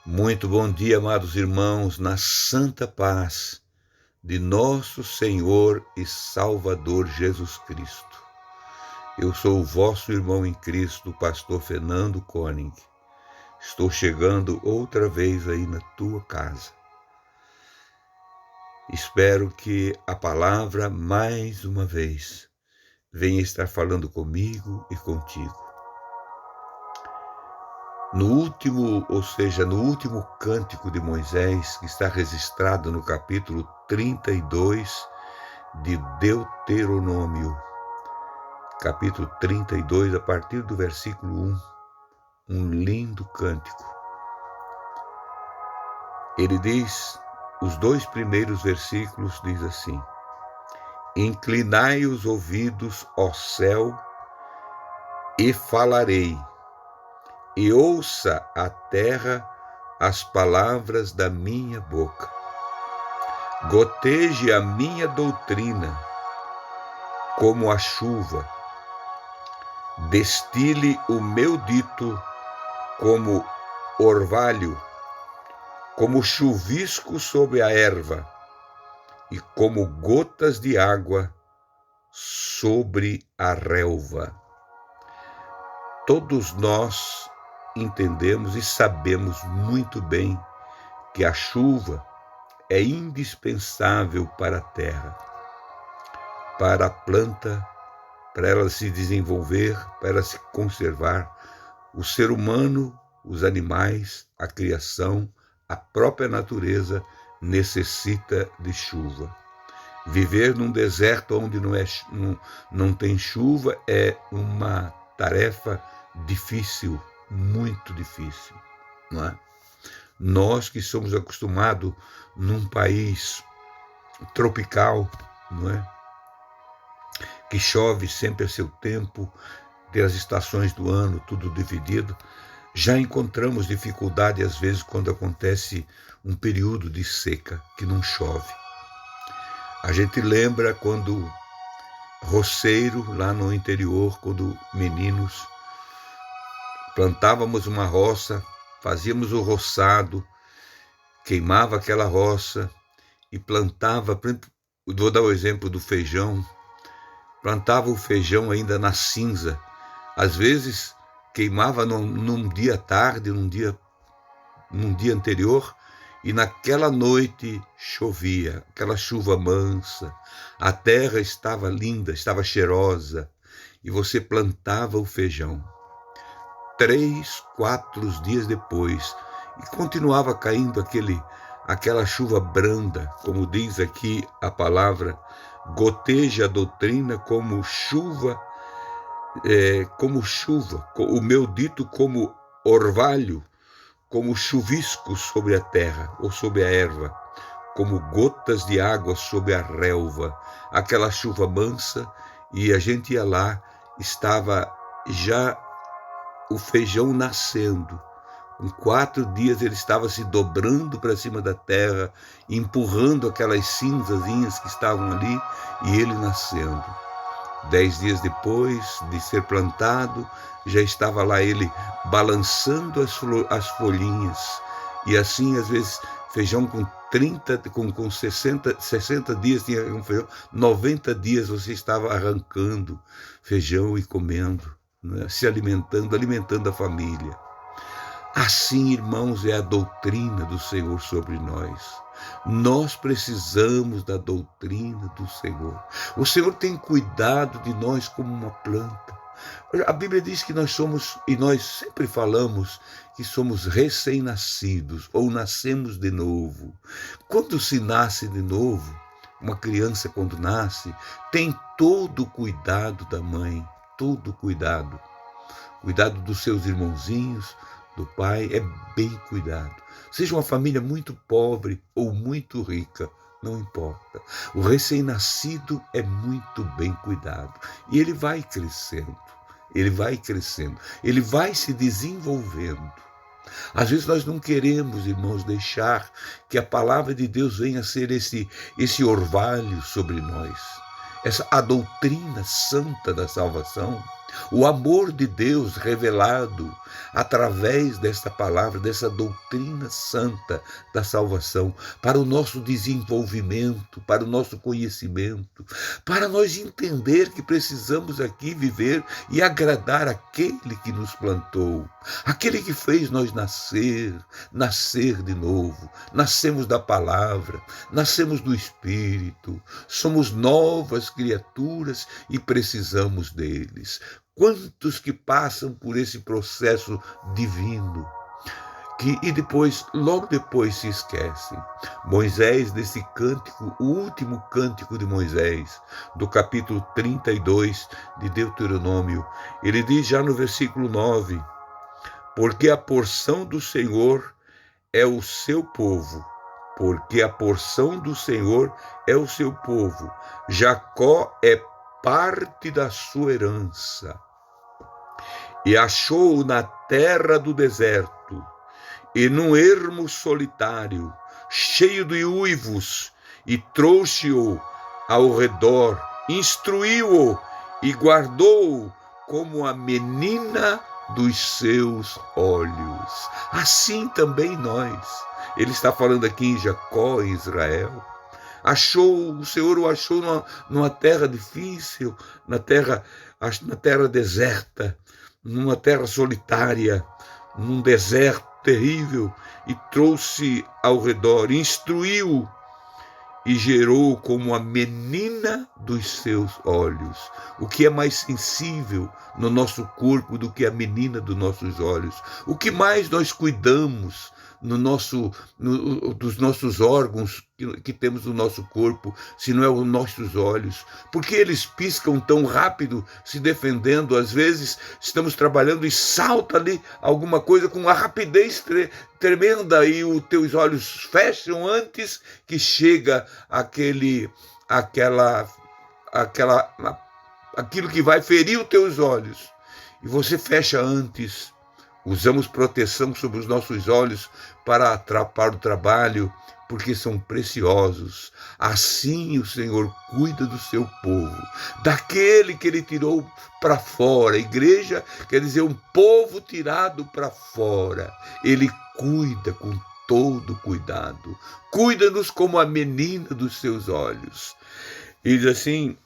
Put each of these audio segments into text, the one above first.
Muito bom dia, amados irmãos, na santa paz de nosso Senhor e Salvador Jesus Cristo. Eu sou o vosso irmão em Cristo, pastor Fernando Koenig. Estou chegando outra vez aí na tua casa. Espero que a palavra, mais uma vez, venha estar falando comigo e contigo. No último cântico de Moisés, que está registrado no capítulo 32 de Deuteronômio, capítulo 32, a partir do versículo 1, um lindo cântico. Ele diz, os dois primeiros versículos diz assim: Inclinai os ouvidos, ó céu, e falarei, e ouça a terra as palavras da minha boca. Goteje a minha doutrina como a chuva, destile o meu dito como orvalho, como chuvisco sobre a erva e como gotas de água sobre a relva. Todos nós entendemos e sabemos muito bem que a chuva é indispensável para a terra, para a planta, para ela se desenvolver, para ela se conservar. O ser humano, os animais, a criação, a própria natureza necessita de chuva. Viver num deserto onde não tem chuva é uma tarefa difícil, muito difícil, não é? Nós que somos acostumados num país tropical, não é? Que chove sempre a seu tempo, tem as estações do ano, tudo dividido, já encontramos dificuldade às vezes quando acontece um período de seca, que não chove. A gente lembra quando roceiro, lá no interior, quando meninos, plantávamos uma roça, fazíamos o roçado, queimava aquela roça e plantava, vou dar o exemplo do feijão, plantava o feijão ainda na cinza, às vezes queimava num dia tarde, num dia anterior, e naquela noite chovia, aquela chuva mansa, a terra estava linda, estava cheirosa, e você plantava o feijão. 3, 4 dias depois, e continuava caindo aquela chuva branda, como diz aqui a palavra, goteja a doutrina como chuva, o meu dito como orvalho, como chuvisco sobre a terra ou sobre a erva, como gotas de água sobre a relva, aquela chuva mansa, e a gente ia lá, estava já o feijão nascendo. Com 4 dias ele estava se dobrando para cima da terra, empurrando aquelas cinzazinhas que estavam ali, e ele nascendo. 10 dias depois de ser plantado, já estava lá ele balançando as folhinhas. E assim, às vezes, feijão com 60 dias, tinha um feijão, 90 dias você estava arrancando feijão e comendo, né? Se alimentando a família. Assim, irmãos, é a doutrina do Senhor sobre nós. Nós precisamos da doutrina do Senhor. O Senhor tem cuidado de nós como uma planta. A Bíblia diz que nós somos, e nós sempre falamos, que somos recém-nascidos, ou nascemos de novo. Quando se nasce de novo, uma criança quando nasce, tem todo o cuidado da mãe, todo o cuidado. Cuidado dos seus irmãozinhos, do pai, é bem cuidado. Seja uma família muito pobre ou muito rica, não importa. O recém-nascido é muito bem cuidado. E ele vai crescendo, ele vai se desenvolvendo. Às vezes nós não queremos, irmãos, deixar que a palavra de Deus venha a ser esse orvalho sobre nós. A doutrina santa da salvação, O amor de Deus revelado através desta palavra, dessa doutrina santa da salvação, para o nosso desenvolvimento, para o nosso conhecimento, para nós entender que precisamos aqui viver e agradar aquele que nos plantou, aquele que fez nós nascer de novo. Nascemos da palavra, nascemos do Espírito, somos novas criaturas e precisamos deles. Quantos que passam por esse processo divino e depois, logo depois, se esquecem. Moisés, nesse cântico, o último cântico de Moisés, do capítulo 32 de Deuteronômio, ele diz já no versículo 9: porque a porção do Senhor é o seu povo, porque a porção do Senhor é o seu povo. Jacó é parte da sua herança. E achou-o na terra do deserto, e num ermo solitário, cheio de uivos, e trouxe-o ao redor, instruiu-o e guardou-o como a menina dos seus olhos. Assim também nós. Ele está falando aqui em Jacó, em Israel. O Senhor o achou numa terra difícil, na terra deserta, numa terra solitária, num deserto terrível, e trouxe ao redor, instruiu e gerou como a menina dos seus olhos. O que é mais sensível no nosso corpo do que a menina dos nossos olhos? O que mais nós cuidamos dos nossos órgãos que temos no nosso corpo, se não é os nossos olhos? Porque eles piscam tão rápido, se defendendo. Às vezes estamos trabalhando e salta ali alguma coisa com uma rapidez tremenda e os teus olhos fecham antes que chega aquilo que vai ferir os teus olhos. E você fecha antes. Usamos proteção sobre os nossos olhos para o trabalho, porque são preciosos. Assim o Senhor cuida do seu povo, daquele que ele tirou para fora. Igreja quer dizer um povo tirado para fora. Ele cuida com todo cuidado. Cuida-nos como a menina dos seus olhos. E diz assim,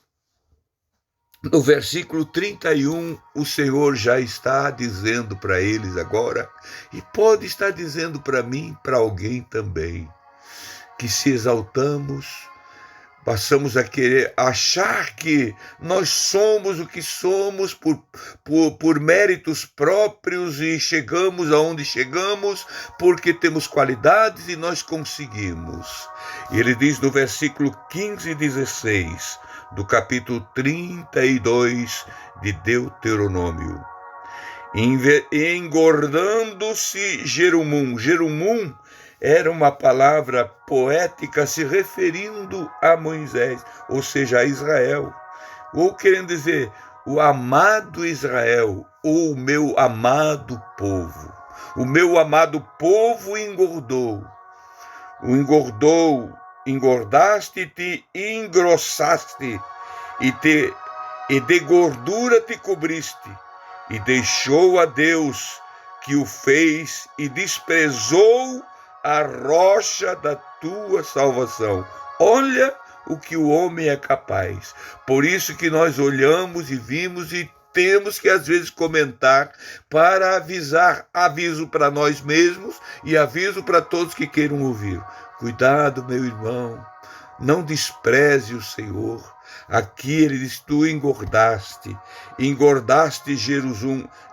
no versículo 31, o Senhor já está dizendo para eles agora, e pode estar dizendo para mim, para alguém também, que se exaltamos, passamos a querer achar que nós somos o que somos por méritos próprios e chegamos aonde chegamos porque temos qualidades e nós conseguimos. E ele diz no versículo 15 e 16, do capítulo 32 de Deuteronômio: engordando-se Jerumum. Jerumum era uma palavra poética se referindo a Moisés, ou seja, a Israel, ou querendo dizer o amado Israel, ou o meu amado povo. O meu amado povo engordou. Engordaste-te, engrossaste, e de gordura te cobriste, e deixou a Deus que o fez, e desprezou a rocha da tua salvação. Olha o que o homem é capaz. Por isso que nós olhamos e vimos e temos que às vezes comentar para aviso para nós mesmos e aviso para todos que queiram ouvir. Cuidado, meu irmão, não despreze o Senhor. Aqui ele diz, tu engordaste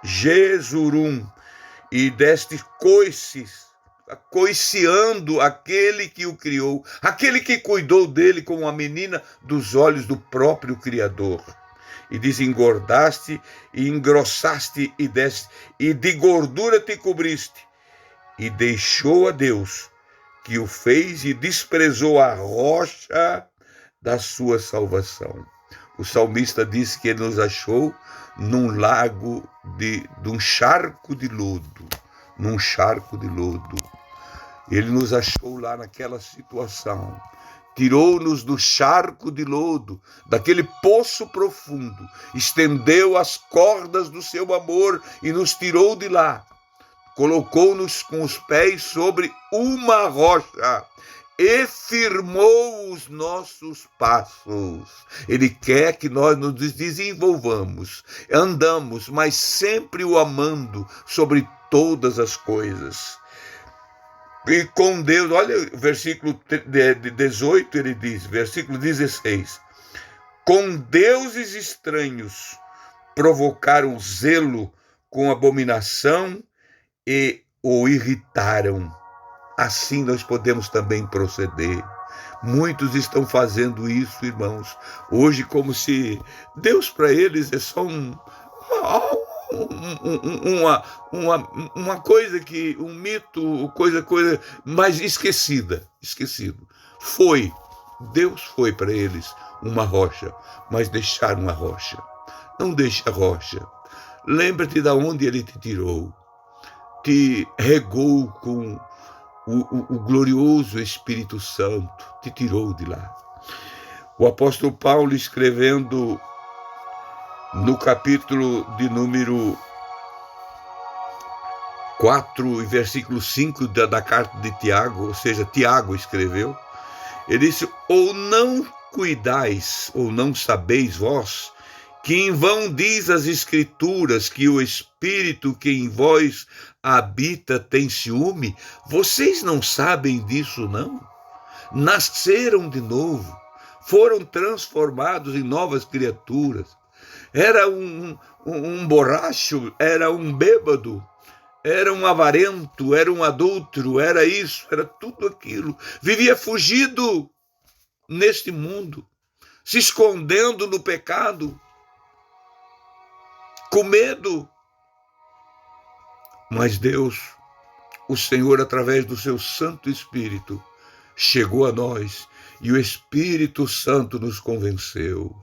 Jesurum, e deste coiceando aquele que o criou, aquele que cuidou dele como a menina dos olhos do próprio Criador. E diz, engordaste e engrossaste e de gordura te cobriste, e deixou a Deus que o fez e desprezou a rocha da sua salvação. O salmista disse que ele nos achou num lago num charco de lodo. Ele nos achou lá naquela situação, tirou-nos do charco de lodo, daquele poço profundo, estendeu as cordas do seu amor e nos tirou de lá. Colocou-nos com os pés sobre uma rocha e firmou os nossos passos. Ele quer que nós nos desenvolvamos, andamos, mas sempre o amando sobre todas as coisas. E com Deus, olha o versículo 18, ele diz, versículo 16, com deuses estranhos provocaram zelo com abominação e o irritaram. Assim nós podemos também proceder. Muitos estão fazendo isso, irmãos, hoje, como se Deus para eles é só uma coisa que, um mito, coisa mais esquecido. Deus foi para eles uma rocha, mas deixaram a rocha. Não deixe a rocha. Lembra-te de onde ele te tirou. Te regou com o glorioso Espírito Santo, te tirou de lá. O apóstolo Paulo, escrevendo no capítulo de número 4 e versículo 5 da carta de Tiago, ou seja, Tiago escreveu, ele disse, ou não cuidais, ou não sabeis vós, que em vão diz as Escrituras que o Espírito que em vós habita tem ciúme? Vocês não sabem disso, não? Nasceram de novo, foram transformados em novas criaturas. Era um borracho, era um bêbado, era um avarento, era um adúltero, era isso, era tudo aquilo. Vivia fugido neste mundo, se escondendo no pecado, com medo. Mas Deus, o Senhor, através do seu Santo Espírito, chegou a nós e o Espírito Santo nos convenceu.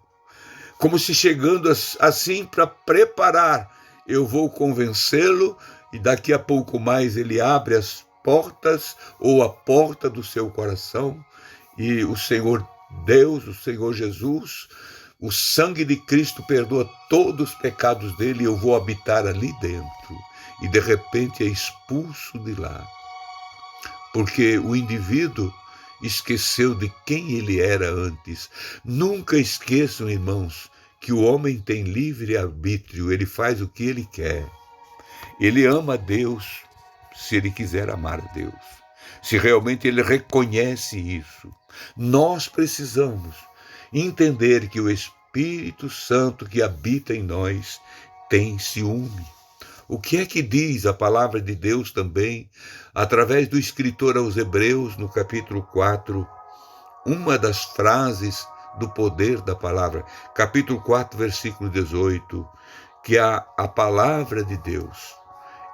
Como se chegando assim para preparar, eu vou convencê-lo e daqui a pouco mais ele abre as portas ou a porta do seu coração e o Senhor Deus, o Senhor Jesus, o sangue de Cristo perdoa todos os pecados dele e eu vou habitar ali dentro. E de repente é expulso de lá. Porque o indivíduo esqueceu de quem ele era antes. Nunca esqueçam, irmãos, que o homem tem livre arbítrio, ele faz o que ele quer. Ele ama a Deus se ele quiser amar a Deus. Se realmente ele reconhece isso. Nós precisamos entender que o Espírito Santo que habita em nós tem ciúme. O que é que diz a palavra de Deus também, através do escritor aos Hebreus, no capítulo 4, uma das frases do poder da palavra, capítulo 4, versículo 18, que a palavra de Deus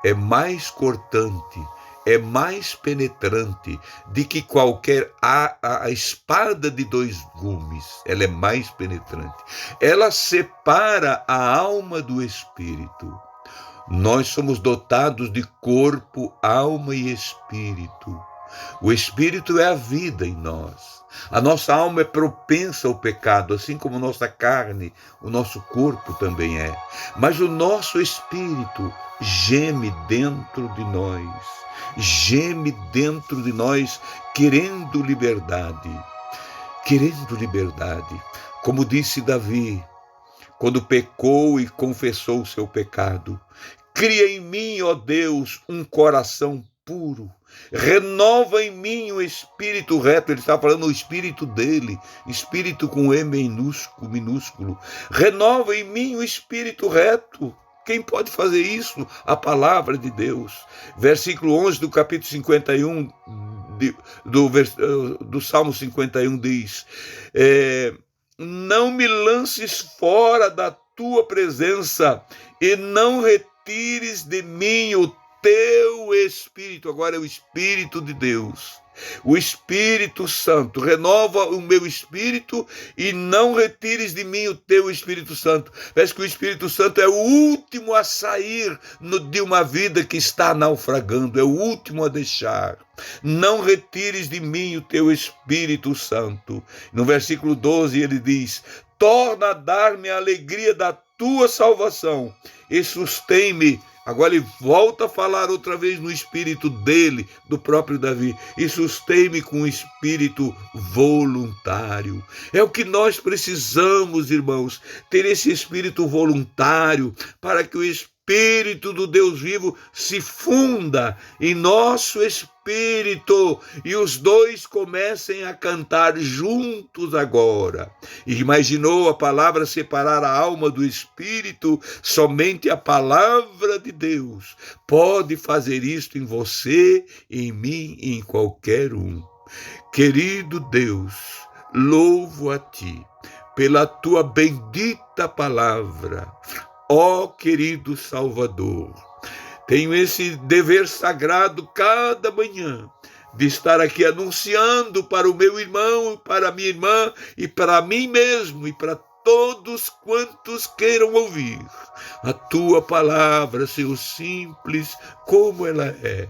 é mais cortante, é mais penetrante de que qualquer a espada de dois gumes. Ela é mais penetrante. Ela separa a alma do espírito. Nós somos dotados de corpo, alma e espírito. O espírito é a vida em nós. A nossa alma é propensa ao pecado, assim como nossa carne, o nosso corpo também é. Mas o nosso espírito geme dentro de nós, querendo liberdade. Como disse Davi, quando pecou e confessou o seu pecado, cria em mim, ó Deus, um coração puro, renova em mim o espírito reto. Ele está falando o espírito dele, espírito com E minúsculo. Renova em mim o espírito reto. Quem pode fazer isso? A palavra de Deus. Versículo 11 do capítulo 51, do Salmo 51 diz, não me lances fora da tua presença e não retires de mim o teu Espírito, agora é o Espírito de Deus, o Espírito Santo, renova o meu espírito e não retires de mim o teu Espírito Santo. Parece que o Espírito Santo é o último a sair de uma vida que está naufragando, é o último a deixar. Não retires de mim o teu Espírito Santo. No versículo 12 ele diz: torna a dar-me a alegria da tua salvação e sustém-me. Agora ele volta a falar outra vez no espírito dele, do próprio Davi. E sustém-me com um espírito voluntário. É o que nós precisamos, irmãos, ter esse espírito voluntário para que o Espírito do Deus vivo se funda em nosso espírito e os dois comecem a cantar juntos agora. Imaginou a palavra separar a alma do espírito? Somente a palavra de Deus pode fazer isto em você, em mim e em qualquer um. Querido Deus, louvo a ti pela tua bendita palavra. Ó querido Salvador, tenho esse dever sagrado cada manhã de estar aqui anunciando para o meu irmão, para a minha irmã e para mim mesmo e para todos quantos queiram ouvir a tua palavra, Senhor, simples como ela é.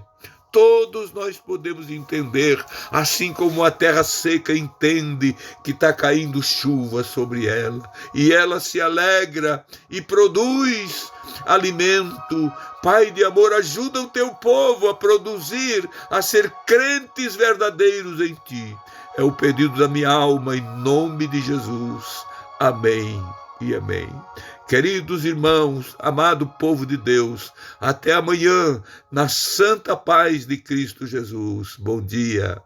Todos nós podemos entender, assim como a terra seca entende que está caindo chuva sobre ela, e ela se alegra e produz alimento. Pai de amor, ajuda o teu povo a produzir, a ser crentes verdadeiros em ti. É o pedido da minha alma, em nome de Jesus. Amém e amém. Queridos irmãos, amado povo de Deus, até amanhã, na santa paz de Cristo Jesus. Bom dia.